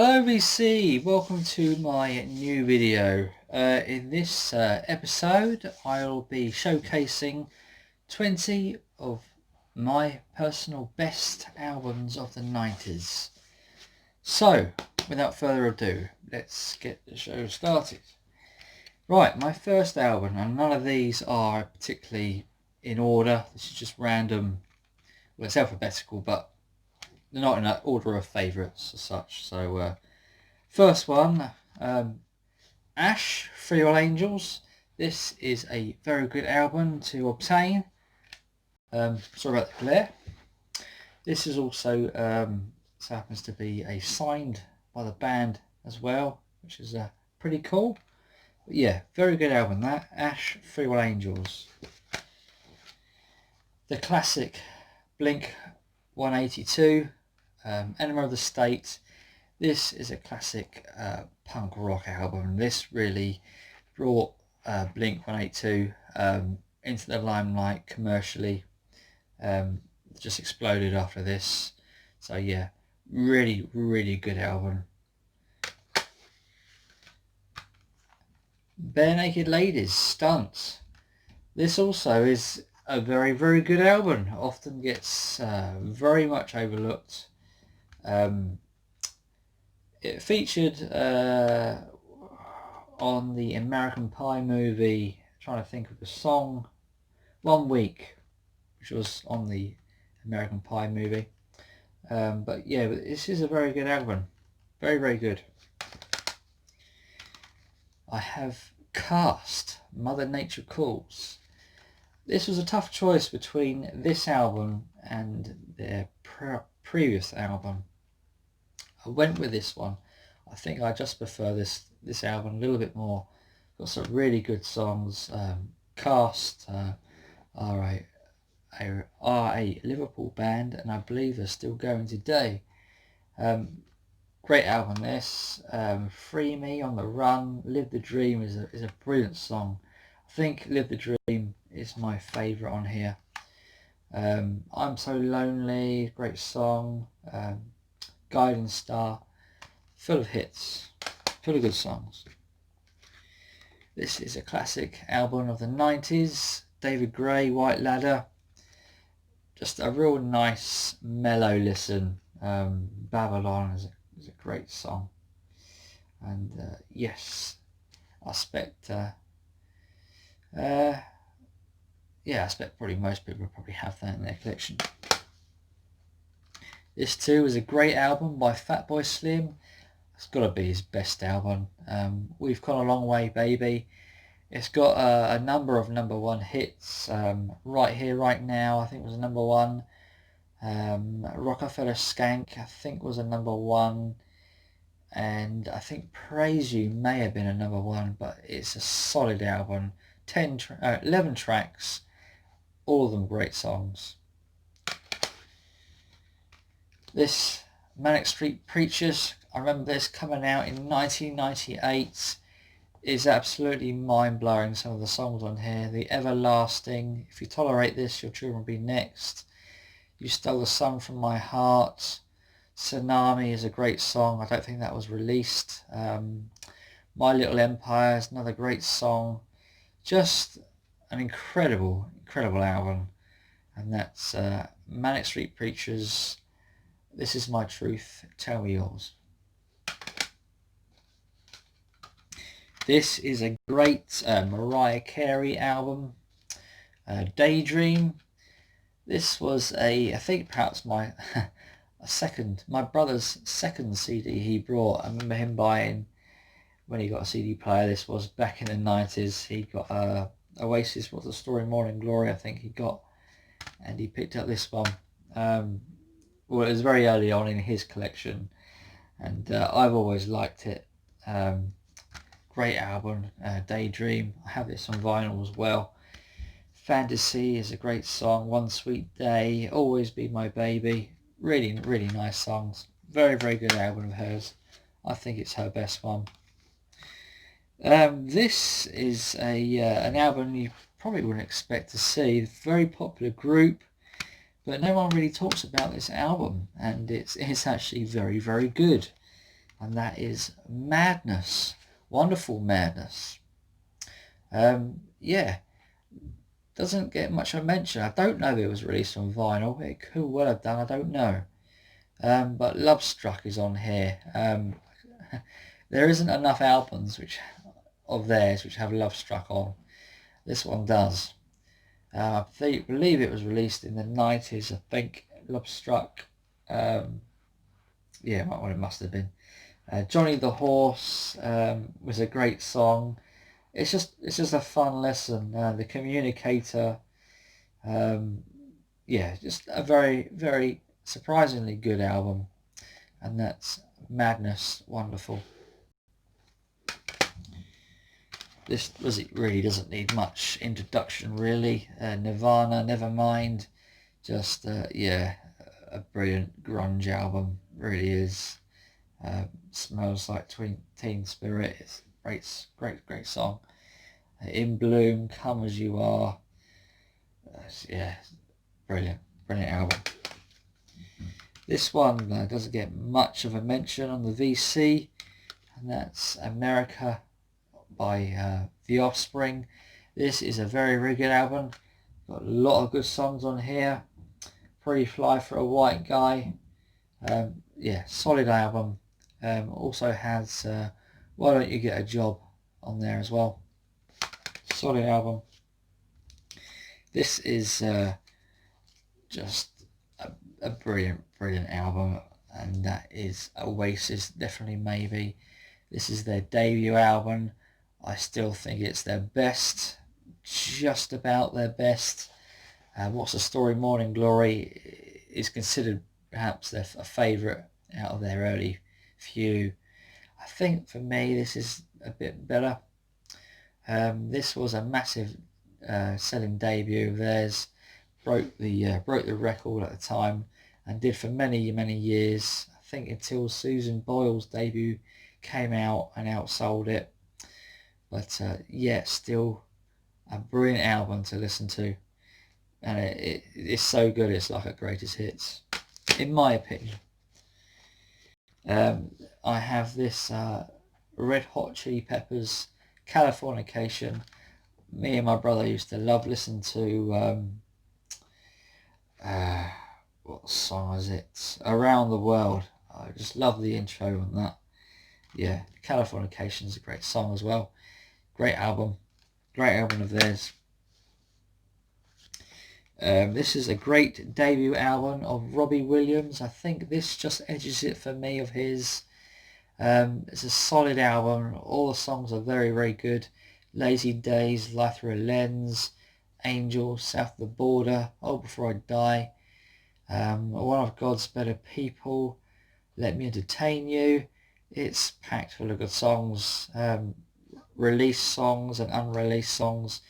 Hello VC, welcome to my new video. In this episode I'll be showcasing 20 of my personal best albums of the 90s. So without further ado, let's get the show started. Right, my first album, and none of these are particularly in order, this is just random, well it's alphabetical but they're not in an order of favourites as such. So first one, Ash, Free All Angels. This is a very good album to obtain. Sorry about the glare. This is also this happens to be signed by the band as well, which is pretty cool. But yeah, very good album that, Ash, Free All Angels. The classic Blink 182, Enema of the State. This is a classic punk rock album. This really brought Blink 182 into the limelight commercially. Just exploded after this. So yeah, really good album. Bare Naked Ladies, Stunts. This also is a very good album. Often gets very much overlooked. It featured on the American Pie movie, trying to think of the song, 1 Week, which was on the American Pie movie. But yeah, this is a very good album. Very good. I have Cast, Mother Nature Calls. This was a tough choice between this album and their previous album. I went with this one. I think I just prefer this album a little bit more. Got some really good songs. Cast are a Liverpool band, and I believe they're still going today. Great album this. Free Me, On the Run, Live the Dream is a brilliant song. I think Live the Dream is my favourite on here. I'm So Lonely, great song. Guiding Star, full of hits, full of good songs. This is a classic album of the 90s, David Gray, White Ladder. Just a real nice mellow listen. Babylon is a great song. And yes, I expect I expect probably most people will probably have that in their collection. This too is a great album by Fatboy Slim. It's got to be his best album. We've Come a Long Way, Baby. It's got a number of #1 hits. Right Here, Right Now, I think was a #1. Rockefeller Skank, I think was a #1. And I think Praise You may have been a #1, but it's a solid album. 11 tracks, all of them great songs. This Manic Street Preachers, I remember this coming out in 1998, is absolutely mind-blowing. Some of the songs on here, The Everlasting, If You Tolerate This, Your Children Will Be Next, You Stole the Sun From My Heart, Tsunami is a great song, I don't think that was released. My Little Empire is another great song. Just an incredible album, and that's Manic Street Preachers, This Is My Truth, Tell Me Yours. This is a great Mariah Carey album, Daydream. This was I think perhaps my my brother's second CD he brought. I remember him buying, when he got a CD player, this was back in the 90s, he got Oasis, What's the Story, Morning Glory, I think he got, and he picked up this one. Well, it was very early on in his collection, and I've always liked it. Great album, Daydream. I have this on vinyl as well. Fantasy is a great song. One Sweet Day, Always Be My Baby. Really nice songs. Very good album of hers. I think it's her best one. This is an album you probably wouldn't expect to see. Very popular group, but no one really talks about this album, and it's actually very good. and that is Madness. Wonderful Madness. Yeah, doesn't get much of a mention. I don't know if it was released on vinyl. It could well have done, I don't know. But Love Struck is on here. There isn't enough albums of theirs which have Love Struck on. This one does. I believe it was released in the 90's, I think, Love Struck. Yeah, what it must have been. Johnny the Horse was a great song. It's just a fun listen. The Communicator, yeah, just a very, very surprisingly good album. And that's Madness. Wonderful. This really doesn't need much introduction, really. Nirvana, Nevermind, just yeah, a brilliant grunge album, really is. Smells Like Teen Spirit, it's great song. In Bloom, Come As You Are, yeah, brilliant album. This one doesn't get much of a mention on the VC, and that's America by The Offspring. This is a very good album. Got a lot of good songs on here. Pretty Fly for a White Guy. Yeah, solid album. Also has Why Don't You Get a Job on there as well. Solid album. This is just a brilliant album, and that is Oasis, Definitely Maybe. This is their debut album. I still think it's their best, just about their best. What's the Story, Morning Glory is considered perhaps a favourite out of their early few. I think for me this is a bit better. This was a massive selling debut of theirs. Broke the record at the time and did for many years. I think until Susan Boyle's debut came out and outsold it. But yeah, still a brilliant album to listen to, and it's so good it's like a greatest hits, in my opinion. I have this Red Hot Chili Peppers, Californication. Me and my brother used to love listening to what song is it? Around the World. I just love the intro on that. Yeah, Californication is a great song as well. Great album of theirs. This is a great debut album of Robbie Williams. I think this just edges it for me of his. It's a solid album. All the songs are very good. Lazy Days, Life Through a Lens, Angel, South of the Border, Oh Before I Die, One of God's Better People, Let Me Entertain You. It's packed full of good songs. Released songs and unreleased songs.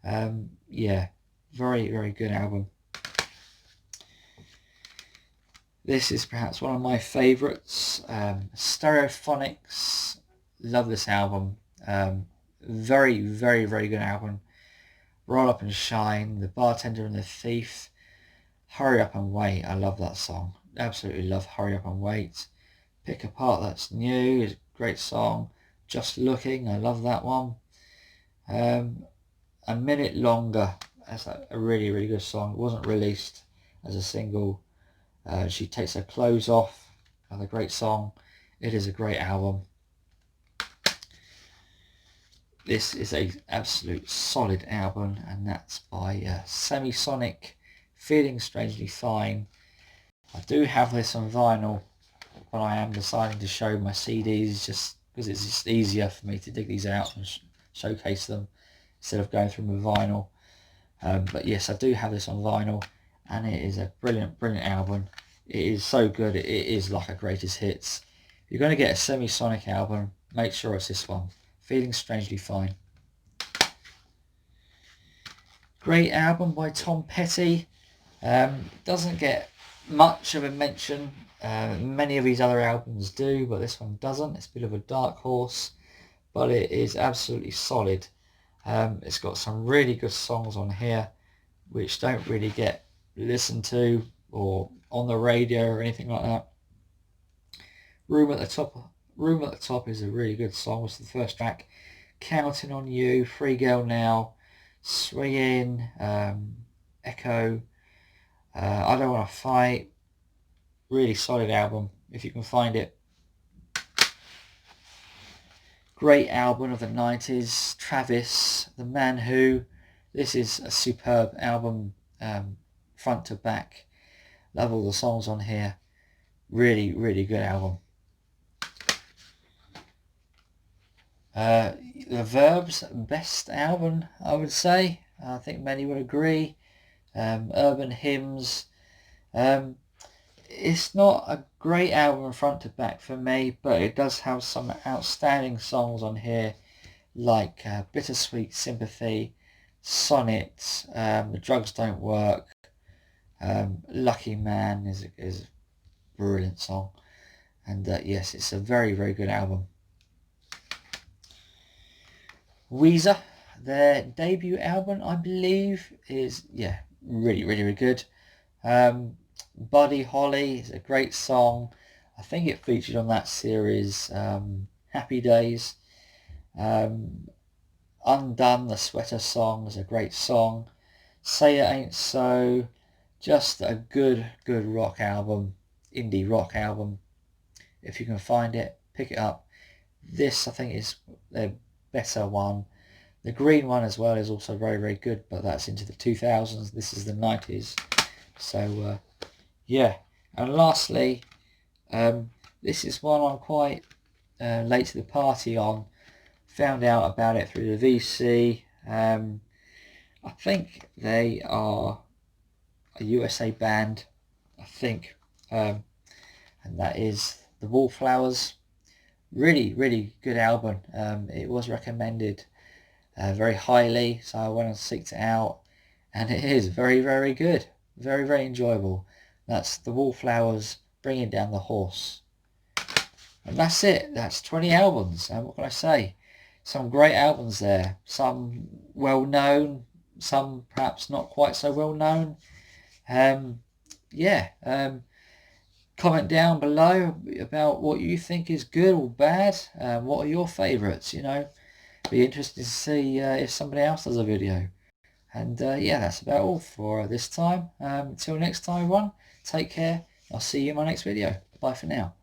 Yeah, very good album. This is perhaps one of my favourites. Stereophonics. Love this album. Very good album. Roll Up and Shine, The Bartender and the Thief, Hurry Up and Wait. I love that song. Absolutely love Hurry Up and Wait. Pick a Part That's New is a great song. Just Looking, I love that one. A Minute Longer, that's a really good song. It wasn't released as a single. She Takes Her Clothes Off, another great song. It is a great album. This is a absolute solid album, and that's by Semisonic, Feeling Strangely Fine. I do have this on vinyl, but I am deciding to show my CDs just because it's just easier for me to dig these out and showcase them instead of going through my vinyl. But yes, I do have this on vinyl, and it is a brilliant album. It is so good, it is like a greatest hits. If you're going to get a Semisonic album, make sure it's this one, Feeling Strangely Fine. Great album by Tom Petty. Doesn't get much of a mention. Many of his other albums do, but this one doesn't. It's a bit of a dark horse, but it is absolutely solid. It's got some really good songs on here which don't really get listened to or on the radio or anything like that. Room at the Top Room at the Top is a really good song. It's the first track. Counting on You, Free Girl Now, Swinging, Echo, I Don't Want to Fight. Really solid album if you can find it. Great album of the 90s. Travis, The Man Who. This is a superb album, front to back. Love all the songs on here. Really, really good album. The Verbs, best album, I would say. I think many would agree. Urban Hymns. It's not a great album front to back for me, but it does have some outstanding songs on here, like Bittersweet Sympathy, Sonnet, The Drugs Don't Work, Lucky Man is a brilliant song, and yes, it's a very, very good album. Weezer, their debut album, I believe, is, yeah, really, really, really good. Buddy Holly is a great song. I think it featured on that series, Happy Days. Undone, the Sweater Song, is a great song. Say It Ain't So, just a good rock album, indie rock album. If you can find it, pick it up. This, I think, is their better one. The green one as well is also very, very good, but that's into the 2000s. This is the 90s. So, yeah. And lastly, this is one I'm quite late to the party on. Found out about it through the VC. I think they are a USA band, I think. And that is the Wallflowers. Really, really good album. It was recommended very highly, so I went and seeked it out, and it is very, very good. Very, very enjoyable. That's the Wallflowers, Bringing Down the Horse. And that's it. That's 20 albums. And what can I say? Some great albums there. Some well known, some perhaps not quite so well known. Comment down below about what you think is good or bad. What are your favourites? Be interested to see if somebody else does a video. And yeah, that's about all for this time. Until next time, everyone, take care. I'll see you in my next video. Bye for now.